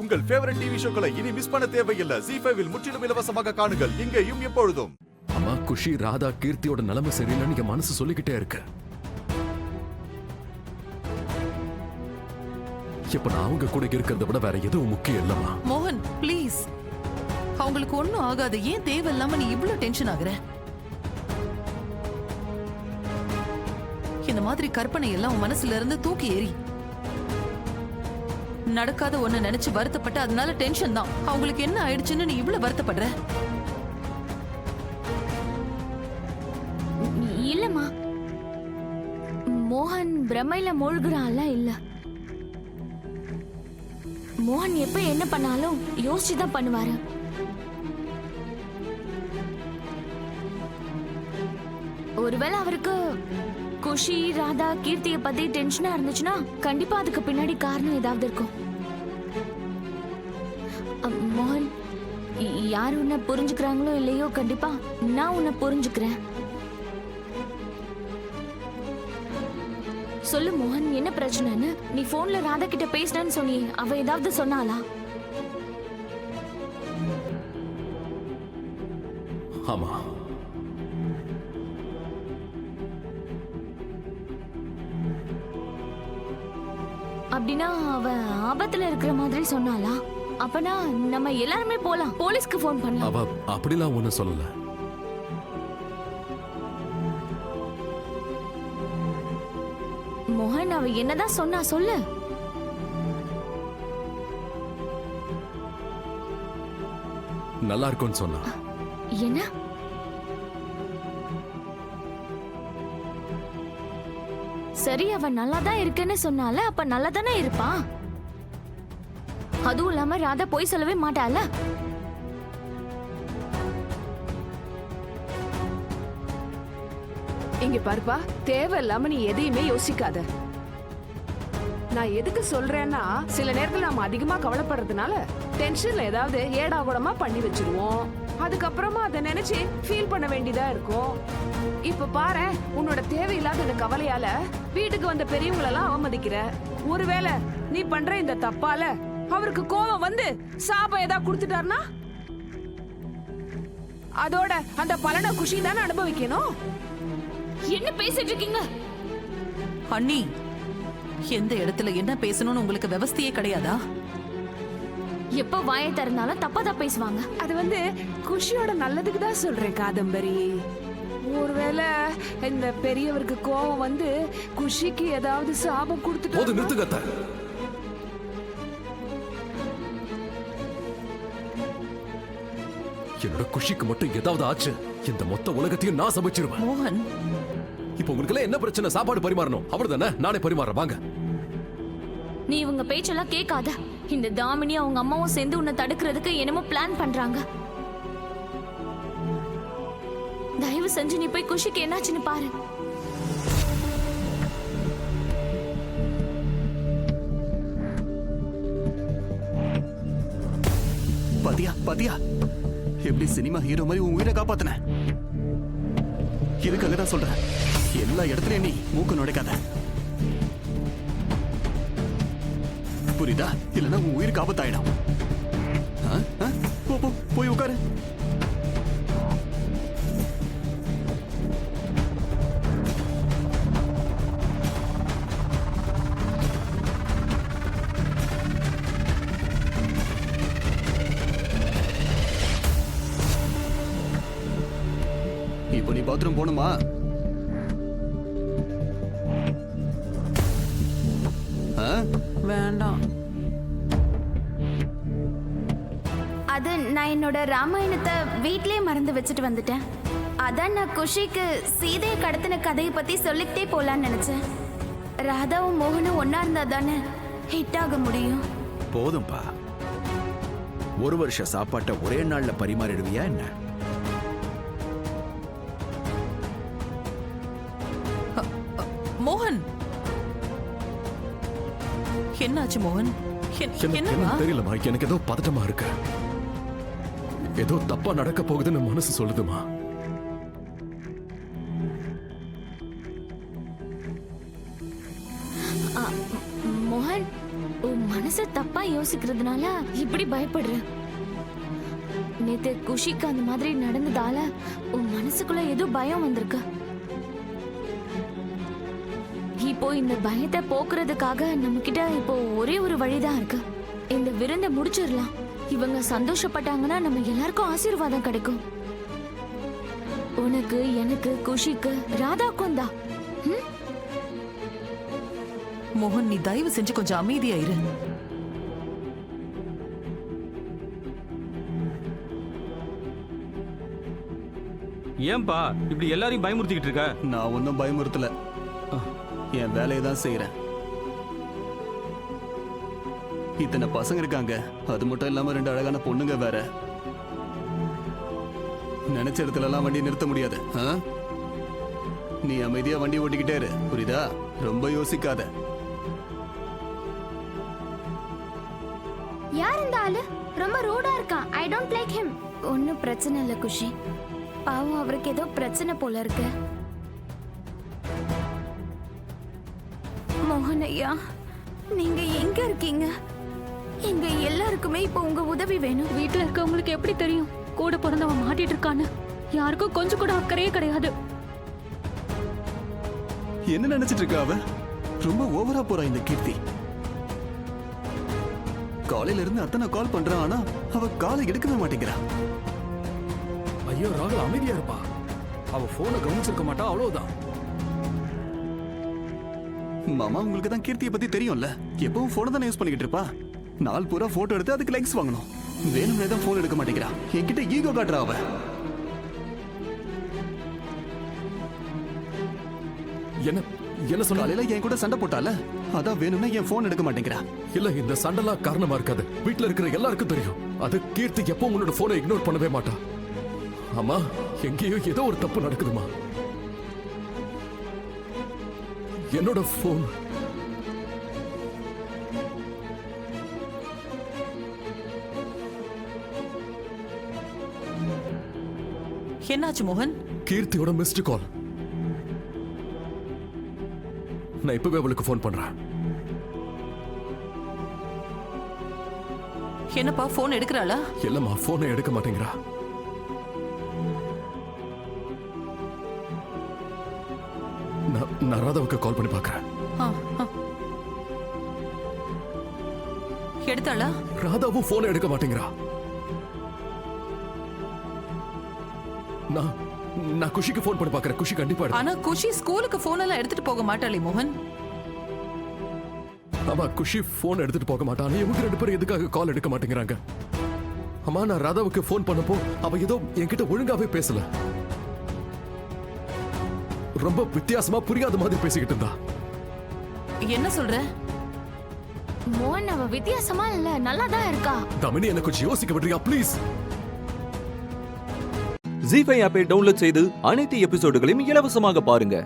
உங்கள் favourite TV ஷோக்களை இனி miss பண்ண தேவையில்லை. ZEE5 இல் முற்றிலும் இலவசமாக காணுங்கள். இங்கேயும் எப்பொழுதும். அம்மா, குஷி, ராதா, கீர்த்தியோட நிலைமை சரியில்லைன்னு என் மனசு சொல்லிக்கிட்டே இருக்கு. இப்ப நான் அவங்க கூட இருக்கிறத விட வேற எதுவும் முக்கியம் இல்லம்மா. மோகன் ப்ளீஸ், அவங்களுக்கு ஒண்ணும் ஆகாது. ஏன் தேவையில்லாம நீ இவ்ளோ டென்ஷன் ஆகுற? இந்த மாதிரி கற்பனை எல்லாம் உன் மனசுல இருந்து தூக்கி ஏறி. நடக்காத ஒண்ணு நினைச்சு வருத்தப்பட்டு அதனால டென்ஷன் தான். அவங்களுக்கு என்ன ஆயிடுச்சுன்னு நீ இவ்ளோ வருத்தப்படுற? இல்லம்மா, மோகன் பிரமையில மூழ்குறான்ல. இல்ல, மோகன் எப்ப என்ன பண்ணாலும் யோசிச்சுதான் பண்ணுவாரு. ஒருவேளை அவருக்கு குஷி, ராதா, கீர்த்தியை பத்தி டென்ஷனா இருந்துச்சுன்னா கண்டிப்பா அதுக்கு பின்னாடி காரணம் ஏதாவது இருக்கும். மோகன், யார் உன்னை புரிஞ்சுக்கிறாங்களோ இல்லையோ, கண்டிப்பா நான் உன்னை புரிஞ்சுக்கிறேன். சொல்லு மோகன், என்ன பிரச்சனைன்னு? நீ போன்ல ராதா கிட்ட பேசினேன்னு சொன்னியே, அவ ஏதாவது சொன்னாளா? ஆமா, அப்படின்னா அவ ஆபத்துல இருக்கிற மாதிரி சொன்னாளா? அப்பனா நம்ம எல்லாருமே போலாம், போலீஸ்க்கு போன் பண்ணலாம். அவ அப்படிலாம் ஒண்ணும் சொல்லல. மோகன், அவ என்னதான் சொன்னா சொல்லு. நல்லா இருக்கும்னு சொன்னா. என்ன? சரி, அவ நல்லாதான் இருக்குன்னு சொன்னால, அப்ப நல்லா தானே இருப்பா. அதுவும் இல்லாம ராதா போய் சொல்லவே மாட்டாள. இங்க பாருப்பா, தேவையில்லாம நீ எதையுமே யோசிக்காத. நான் எதுக்கு சொல்றேன்னா, சில நேரத்துல நம்ம அதிகமா கவலைப்படுறதுனால டென்ஷன்ல ஏதாவது ஏடா கூடமா பண்ணி வச்சிருவோம். அதுக்கப்புறமா அதை நினைச்சு ஃபீல் பண்ண வேண்டியதா இருக்கும். இப்ப பாரு, உன்னோட தேவையில்லாத இந்த கவலையால வீட்டுக்கு வந்த பெரியவங்களெல்லாம் அவமதிக்கிற. ஒருவேளை நீ பண்ற இந்த தப்பால அவருக்கு கோபம் வந்து சாபம் ஏதாவது கொடுத்துட்டாருன்னா அதோட அந்த பலனை குஷி தானே அனுபவிக்கணும். என்ன பேசிட்டு இருக்கீங்க அண்ணி? எந்த இடத்துல என்ன பேசணும்னு உங்களுக்கு விவஸ்தையே கிடையாதா? எப்ப வாயை திறந்தாலும் தப்பாதான் பேசுவாங்க. அது குஷியோட நல்லதுக்கு தான் சொல்றேன் காதம்பரி. ஒருவேளை இந்த பெரியவருக்கு கோபம் வந்து குஷிக்கு ஏதாவது சாபம் கொடுத்துட்டு. போது, நிறுத்துங்க. என்னோட குஷிக்கு மட்டும் ஏதாவது ஆச்சு, இந்த மொத்த உலகத்தையும் நான் சமைச்சிருவேன். மோகன், இப்போ உங்களுக்கு என்ன பிரச்சனை? சாப்பாடு பரிமாறணும், அவ்வளவுதானே? நானே பரிமாறேன், வாங்க. நீ இவங்க பேச்செல்லாம் கேட்காத. இந்த தாமினி அவங்க அம்மாவும் சேர்ந்து உன்னை தடுக்கிறதுக்கு என்னமோ பிளான் பண்றாங்க. தயவு செஞ்சு நீ போய் குஷிக்கு என்னாச்சுன்னு பாரு. பாத்தியா பாத்தியா, எப்படி சினிமா ஹீரோ மாதிரி உன் உயிரை காப்பாத்தின. இதுக்காக தான் சொல்றேன், எல்லா இடத்துலயும் நீ மூக்க நுழைக்காத, புரியுதா? இல்லைன்னா உன் உயிருக்கு ஆபத்தாயிடும். போய் உட்காரு. இப்போ நீ பாத்ரூம் போணுமா? வேண்டாம். அது நான் என்னோட ராமாயணத்தை வீட்லயே மறந்து வச்சுட்டு வந்துட்டேன். அதான் நான் குஷிக்கு சீதையை கடத்தின கதையை பத்தி சொல்லிக்கிட்டே போலான்னு நினைச்சேன். ராதாவும் மோகனும் ஒன்னா இருந்தா தானே ஹிட் ஆக முடியும். போதும்பா, ஒரு வருஷ சாப்பாட்டை ஒரே நாள்ல பரிமாறிடுவியா என்ன? மோகன், என்னாச்சு மோகன்? என்ன தெரியலமா, எனக்கு ஏதோ பதட்டமா இருக்கு. ஏதோ தப்பா நடக்க போகுதுன்னு மனசு சொல்லுதுமா. மோகன், உன் மனசு தப்பா யோசிக்கிறதுனால இப்படி பயப்படுற. நேத்து குஷிக்கு அந்த மாதிரி நடந்ததால உன் மனசுக்குள்ள ஏதோ பயம் வந்திருக்கு. இப்போ இந்த பயத்தை போக்குறதுக்காக நம்ம கிட்ட இப்போ ஒரே ஒரு வழிதான் இருக்கு. இந்த விருந்தை முடிச்சிடலாம். இவங்க சந்தோஷப்பட்டாங்கன்னா நம்ம எல்லாருக்கும் ஆசீர்வாதம் கிடைக்கும். உனக்கு, எனக்கு, குஷிக்கு, ராதாக்கும் தான். மோகன், நீ தயவு செஞ்சு கொஞ்சம் அமைதியா இரு. ஏன்பா இப்படி எல்லாரையும் பயமுறுத்திக்கிட்டு இருக்க? நான் ஒன்றும் பயமுறுத்தல, என் வேலையை தான் செய்யறேன். இத்தனை பசங்க இருக்காங்க, அது மட்டும் இல்லாம 2 அழகான பொண்ணுங்க வேற. நினைச்ச இடத்துல எல்லாம் வண்டி நிறுத்த முடியாது. நீ அமைதியா வண்டி ஓட்டிக்கிட்டே இரு, புரியுதா? ரொம்ப யோசிக்காத. யார் இந்த ஆளு? ரொம்ப ரூடா இருக்கான். I don't like him. ஒன்னும் பிரச்சனை இல்ல குஷி. பாவம், அவருக்கு ஏதோ பிரச்சனை போல இருக்கு. மோகன் ஐயா, நீங்க எங்க இருக்கீங்க? எங்க எல்லாருக்குமே இப்போ உங்க உதவி வேணும். வீட்டுல இருக்கவங்களுக்கு எப்படி தெரியும் கூட பிறந்தவன் மாட்டிட்டு இருக்கான்னு? யாருக்கும் கொஞ்சம் கூட அக்கறையே கிடையாது. என்ன நினைச்சிட்டு இருக்கா அவ? ரொம்ப ஓவரா போறா இந்த கீர்த்தி. காலையில இருந்து அத்தனை கால் பண்றான், ஆனா அவ காலை எடுக்கவே மாட்டேங்கிறா. ஐயோ ராகுல், அமைதியா இருப்பா. அவ போனை கவனிச்சிருக்க மாட்டா, அவ்வளவுதான். மாமா, உங்களுக்கு தான் கீர்த்தியை பத்தி தெரியும்ல. எப்பவும் போனை தானே யூஸ் பண்ணிக்கிட்டு இருப்பா. நாள் பூரா போட்டோ எடுத்து அதுக்கு லைக்ஸ் வாங்கணும். வேணும்னே தான் போன் எடுக்க மாட்டேங்கிறா. என்கிட்ட ஈகோ காட்டுறா அவ. என்ன என்ன சொன்ன? காலையில என் கூட சண்டை போட்டால, அதான் வேணும்னா என் போன் எடுக்க மாட்டேங்கிறா. இல்ல, இந்த சண்டைலாம் காரணமா இருக்காது. வீட்டுல இருக்கிற எல்லாருக்கும் தெரியும். அது கீர்த்தி எப்பவும் உன்னோட போனை இக்னோர் பண்ணவே மாட்டா. அம்மா, எங்கேயோ ஏதோ ஒரு தப்பு நடக்குதுமா. என்னோட போன் என்னாச்சு மோகன்? கீர்த்தியோட மிஸ்டு கால். நான் இப்பவே அவளுக்கு போன் பண்றேன். என்னப்பா, போன் எடுக்கிறாளா? இல்லம்மா, போனை எடுக்க மாட்டேங்கிறா. நான் ராதாவுக்கு கால் பண்ணி பார்க்கறேன். எடுத்தாளா? ராதாவும் போனை எடுக்க மாட்டேங்கிறா. நான் குஷிக்கு போன் பண்ணி பார்க்கறேன். குஷி கண்டிப்பா எடுப்பா. ஆனா குஷி ஸ்கூலுக்கு போன் எல்லாம் எடுத்துட்டு போக மாட்டாளே மோகன். ஆமா, குஷி போன் எடுத்துட்டு போக மாட்டான். இவங்க 2 பேரும் எதுக்காக கால் எடுக்க மாட்டேங்கிறாங்க? அம்மா, நான் ராதாவுக்கு போன் பண்ணப்போ அவ ஏதோ என்கிட்ட ஒழுங்காவே பேசல. ரொம்ப வித்தியாசமா புரியாத மாதிரி பேசிக்கிட்டு இருந்தா. என்ன சொல்ற? மோகன், அவ வித்தியாசமா இல்ல, நல்லா தான் இருக்கா. தமினி, எனக்கு கொஞ்சம் யோசிக்க விடுறியா ப்ளீஸ்? ஜீ5 ஆப்பை டவுன்லோட் செய்து அனைத்து எபிசோடுகளையும் இலவசமாக பாருங்க.